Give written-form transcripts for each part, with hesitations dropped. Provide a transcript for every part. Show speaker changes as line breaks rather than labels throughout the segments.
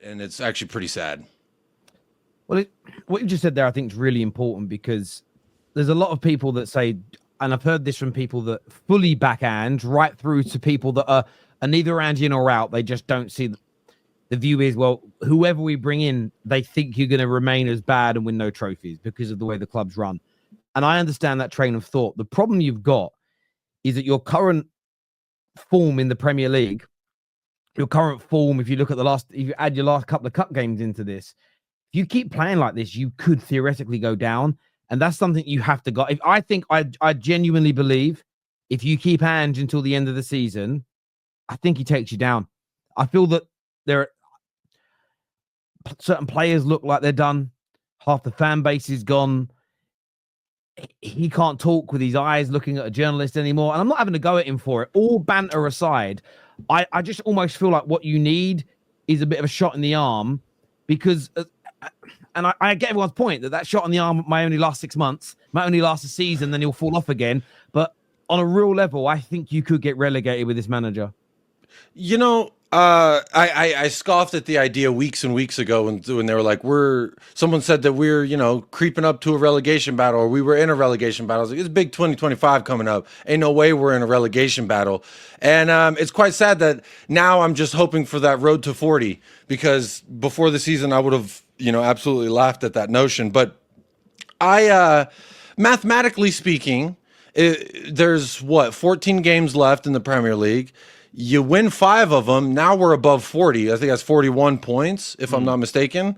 and it's actually pretty sad.
Well, what you just said there, I think, is really important because there's a lot of people that say, and I've heard this from people that fully back Ange, right through to people that are neither Ange in or out. They just don't see the view is, well, whoever we bring in, they think you're going to remain as bad and win no trophies because of the way the club's run. And I understand that train of thought. The problem you've got is that your current form in the Premier League, your current form, if you look at if you add your last couple of cup games into this, if you keep playing like this, you could theoretically go down. And that's something you have to go. I genuinely believe if you keep Ange until the end of the season, I think he takes you down. I feel that there are certain players look like they're done. Half the fan base is gone. He can't talk with his eyes looking at a journalist anymore. And I'm not having to go at him for it. All banter aside, I just almost feel like what you need is a bit of a shot in the arm because... and I get everyone's point that shot on the arm might only last 6 months, might only last a season, then he'll fall off again. But on a real level, I think you could get relegated with this manager.
You know, I scoffed at the idea weeks and weeks ago when they were like, someone said that we're, creeping up to a relegation battle, or we were in a relegation battle. I was like, it's big 2025 coming up. Ain't no way we're in a relegation battle. And it's quite sad that now I'm just hoping for that road to 40, because before the season I would have, absolutely laughed at that notion. But mathematically speaking, there's 14 games left in the Premier League. You win 5 of them. Now we're above 40. I think that's 41 points, if I'm not mistaken,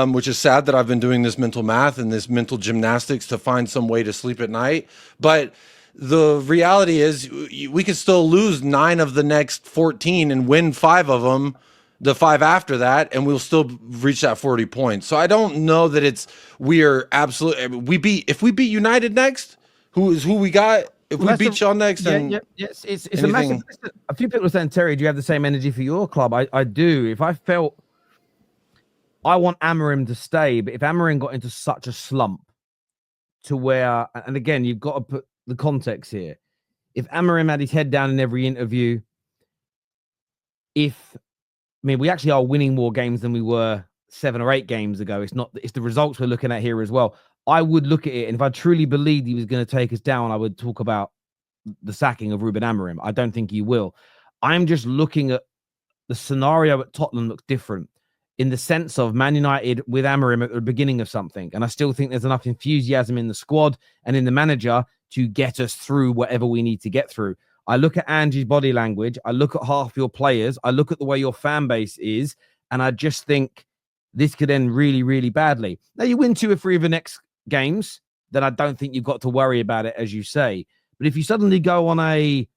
which is sad that I've been doing this mental math and this mental gymnastics to find some way to sleep at night. But the reality is we could still lose 9 of the next 14 and win 5 of them, the 5 after that, and we'll still reach that 40 points. So I don't know that we're absolutely, if we beat United next, who we got, if we beat y'all next,
it's a massive. A few people are saying, Terry, do you have the same energy for your club? I do. If I felt, I want Amorim to stay, but if Amorim got into such a slump to where, and again, you've got to put the context here. If Amorim had his head down in every interview, we actually are winning more games than we were 7 or 8 games ago. It's the results we're looking at here as well. I would look at it, and if I truly believed he was going to take us down, I would talk about the sacking of Ruben Amorim. I don't think he will. I'm just looking at the scenario at Tottenham looks different in the sense of Man United with Amorim at the beginning of something. And I still think there's enough enthusiasm in the squad and in the manager to get us through whatever we need to get through. I look at Ange's body language. I look at half your players. I look at the way your fan base is. And I just think this could end really, really badly. Now, you win 2 or 3 of the next games, then I don't think you've got to worry about it, as you say. But if you suddenly go on a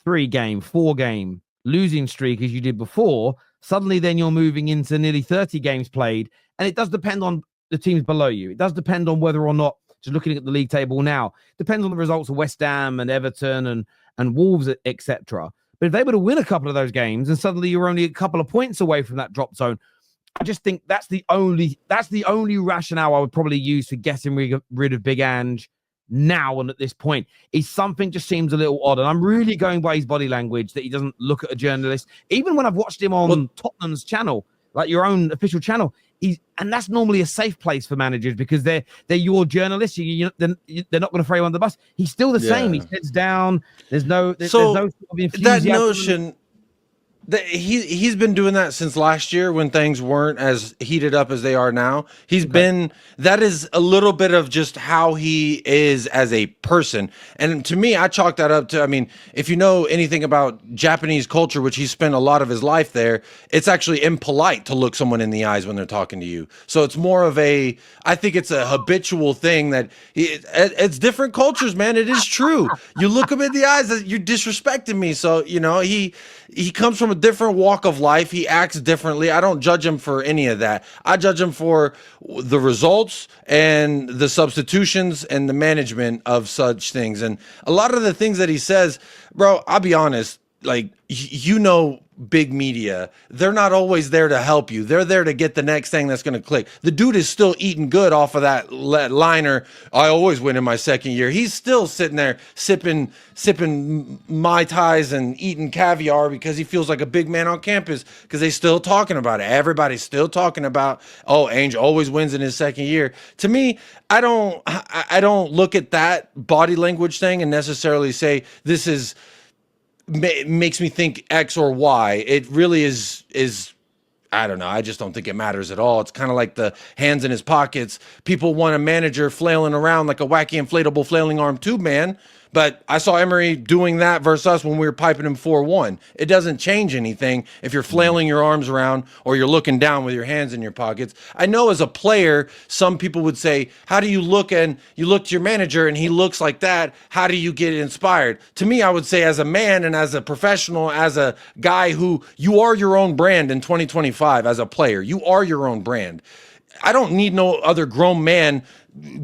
3-game, 4-game losing streak as you did before, suddenly then you're moving into nearly 30 games played. And it does depend on the teams below you. It does depend on whether or not, just looking at the league table now, depends on the results of West Ham and Everton and Wolves, etc. But if they were to win a couple of those games and suddenly you're only a couple of points away from that drop zone, I just think that's the only rationale I would probably use for getting rid of Big Ange now and at this point. Is something just seems a little odd. And I'm really going by his body language that he doesn't look at a journalist. Even when I've watched him on Tottenham's channel, like your own official channel, and that's normally a safe place for managers because they're your journalists. They're not going to throw you under the bus. He's still the same. He sits down. There's no sort of enthusiasm.
That notion he's been doing that since last year when things weren't as heated up as they are now. That is a little bit of just how he is as a person. And to me, I chalk that up to, if you know anything about Japanese culture, which he spent a lot of his life there, it's actually impolite to look someone in the eyes when they're talking to you. So it's more of I think it's a habitual thing that it's different cultures, man. It is true. You look him in the eyes, you're disrespecting me. So, he comes from a different walk of life. He acts differently. I don't judge him for any of that. I judge him for the results and the substitutions and the management of such things. And a lot of the things that he says, bro, I'll be honest, big media, they're not always there to help you. They're there to get the next thing that's going to click. The dude is still eating good off of that liner. I always win in my second year. He's still sitting there sipping Mai Tais and eating caviar because he feels like a big man on campus because they still talking about it. Everybody's still talking about, oh, Ange always wins in his second year. To me, I don't look at that body language thing and necessarily say this is makes me think X or Y. It really is I don't know. I just don't think it matters at all. It's kind of like the hands in his pockets. People want a manager flailing around like a wacky inflatable flailing arm tube man. But I saw Emery doing that versus us when we were piping him 4-1. It doesn't change anything if you're flailing your arms around or you're looking down with your hands in your pockets. I know as a player, some people would say, how do you look and you look to your manager and he looks like that? How do you get inspired? To me, I would say as a man and as a professional, as a guy who you are your own brand in 2025 as a player, you are your own brand. I don't need no other grown man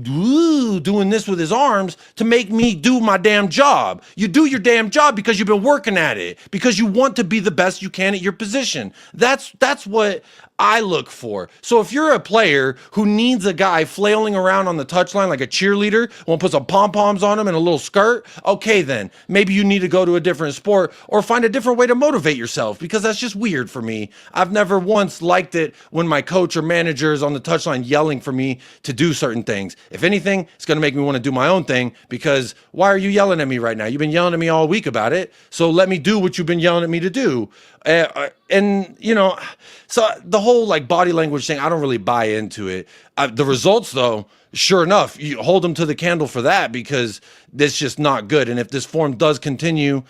doing this with his arms to make me do my damn job. You do your damn job because you've been working at it, because you want to be the best you can at your position. That's what I look for. So if you're a player who needs a guy flailing around on the touchline like a cheerleader, want to put some pom-poms on him and a little skirt, okay then. Maybe you need to go to a different sport or find a different way to motivate yourself, because that's just weird for me. I've never once liked it when my coach or manager is on the touchline yelling for me to do certain things. If anything, it's going to make me want to do my own thing, because why are you yelling at me right now? You've been yelling at me all week about it. So let me do what you've been yelling at me to do. And, you know, so the whole like body language thing, I don't really buy into it. The results, though, sure enough, you hold them to the candle for that, because it's just not good. And if this form does continue,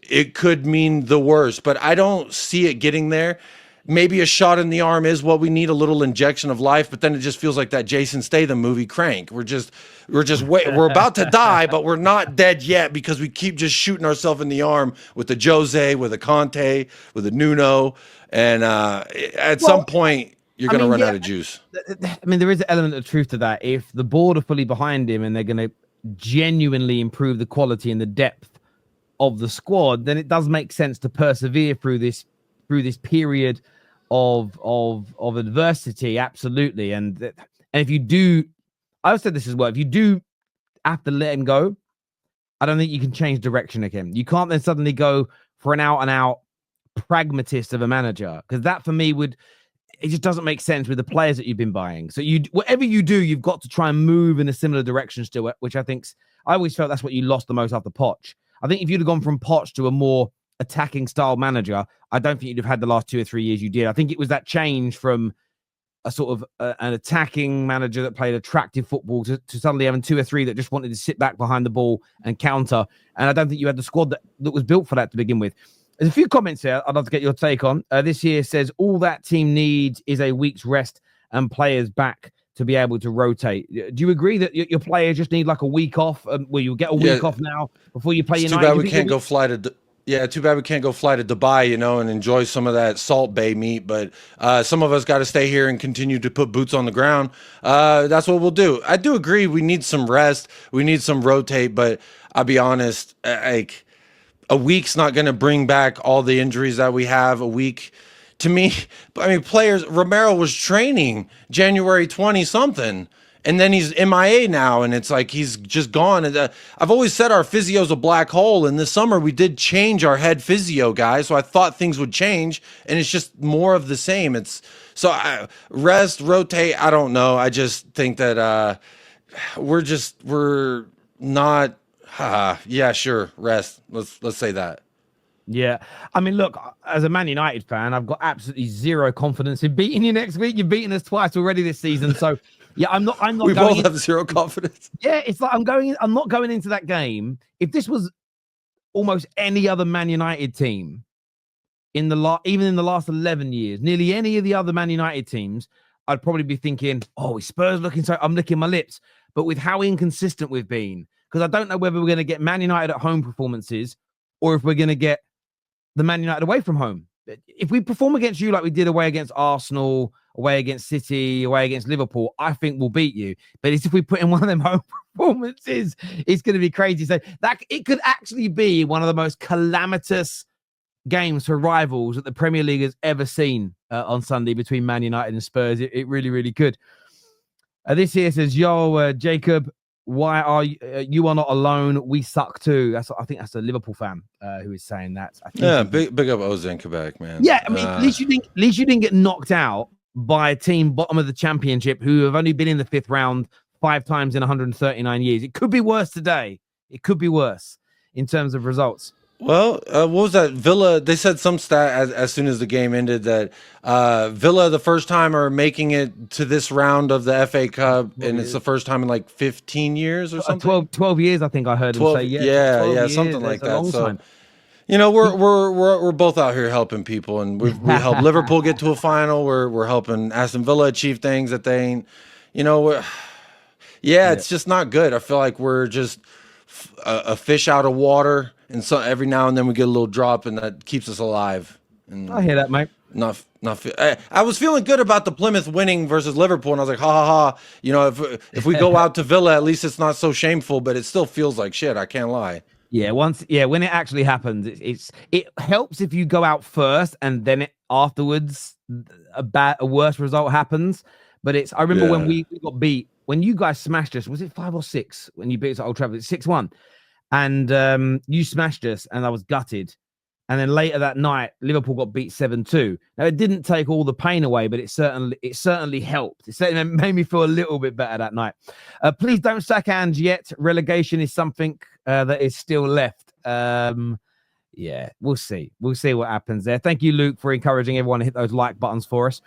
it could mean the worst. But I don't see it getting there. Maybe a shot in the arm is what we need, a little injection of life, but then it just feels like that Jason Statham movie Crank. We're about to die, but we're not dead yet, because we keep just shooting ourselves in the arm with the Jose, with the Conte, with the Nuno, and at some point you're going to run out of juice.
I mean, there is an element of truth to that. If the board are fully behind him and they're going to genuinely improve the quality and the depth of the squad, then it does make sense to persevere through this period of adversity. Absolutely. And if you do, I've said this as well, if you do have to let him go, I don't think you can change direction again. You can't then suddenly go for an out and out pragmatist of a manager, because that for me it just doesn't make sense with the players that you've been buying. So whatever you do, you've got to try and move in a similar direction still, which I always felt that's what you lost the most after Poch. I think if you'd have gone from Poch to a more attacking style manager, I don't think you'd have had the last 2 or 3 years you did. I think it was that change from a sort of an attacking manager that played attractive football to suddenly having 2 or 3 that just wanted to sit back behind the ball and counter. And I don't think you had the squad that was built for that to begin with. There's a few comments here I'd love to get your take on. This here says, all that team needs is a week's rest and players back to be able to rotate. Do you agree that your players just need like a week off, where you get a week off now before you play United?
Too bad we can't go fly to... Yeah, too bad we can't go fly to Dubai, and enjoy some of that Salt Bay meat. But some of us got to stay here and continue to put boots on the ground. That's what we'll do. I do agree we need some rest. We need some rotate. But I'll be honest, like a week's not going to bring back all the injuries that we have. A week, to me, I mean, players, Romero was training January 20-something. And then he's MIA now, and it's like he's just gone. And I've always said our physio's a black hole. And this summer we did change our head physio guy, so I thought things would change, and it's just more of the same. Rest, rotate. I don't know. I just think that we're not. Yeah, sure. Rest. Let's say that.
Yeah, I mean, look, as a Man United fan, I've got absolutely zero confidence in beating you next week. You've beaten us twice already this season, so. Yeah, I'm not.
We both have zero confidence.
Yeah, it's like I'm not going into that game. If this was almost any other Man United team even in the last 11 years, nearly any of the other Man United teams, I'd probably be thinking, "Oh, is Spurs looking so?" I'm licking my lips. But with how inconsistent we've been, because I don't know whether we're going to get Man United at home performances or if we're going to get the Man United away from home. If we perform against you like we did away against Arsenal, away against City, away against Liverpool, I think we'll beat you. But it's if we put in one of them home performances, it's going to be crazy. So that it could actually be one of the most calamitous games for rivals that the Premier League has ever seen on Sunday between Man United and Spurs. It really, really good. This here says, yo, Jacob, why are you are not alone? We suck too. I think that's a Liverpool fan who is saying that. I think
big up Oz in Quebec, man.
Yeah, I mean, at least you didn't get knocked out by a team bottom of the championship who have only been in the 5th round 5 times in 139 years. It could be worse today. It could be worse in terms of results.
Well, what was that? Villa, they said some stat as soon as the game ended that Villa, the first time, are making it to this round of the FA Cup, and it's the first time in like 15 years or something.
12 years, I think I heard
12,
him say.
Yeah,
years,
something like that.
Long
so,
time.
you know, we're both out here helping people, and we helped Liverpool get to a final. We're helping Aston Villa achieve things that they ain't. You know, it's just not good. I feel like we're just a fish out of water. And so every now and then we get a little drop, and that keeps us alive. And
I hear that, mate.
I was feeling good about the Plymouth winning versus Liverpool, and I was like, ha ha ha. You know, if we go out to Villa, at least it's not so shameful, but it still feels like shit. I can't lie.
Yeah, when it actually happens, it helps if you go out first and then afterwards a worse result happens. But I remember when we got beat, when you guys smashed us, was it 5 or 6 when you beat us at Old Trafford? It's 6-1. And you smashed us, and I was gutted. And then later that night, Liverpool got beat 7-2. Now, it didn't take all the pain away, but it certainly helped. It certainly made me feel a little bit better that night. Please don't sack Ange yet. Relegation is something that is still left. Yeah, we'll see. We'll see what happens there. Thank you, Luke, for encouraging everyone to hit those like buttons for us.